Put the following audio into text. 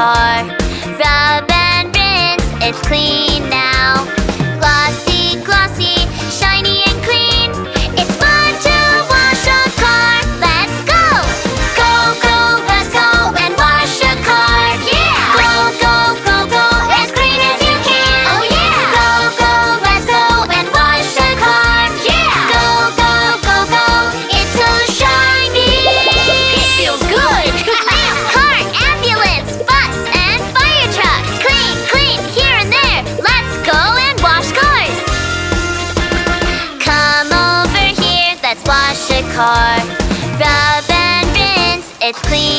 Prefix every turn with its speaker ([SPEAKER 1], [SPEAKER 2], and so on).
[SPEAKER 1] car. Rub and rinse, it's clean now. Glossy, glossy, shiny and clean. It's fun to wash a car. Let's go! Go, go, let's go and wash a car. Yeah! Go, go, go, go, as clean as you can. Oh yeah! Go, go, let's go and wash a car. Yeah! Go, go, go, go, it's so shiny. It feels good. Nice car, ambulance, bus, and fire truck. Clean, clean, here and there. Let's go and wash cars. Come over here, let's wash a car. Rub and rinse, it's clean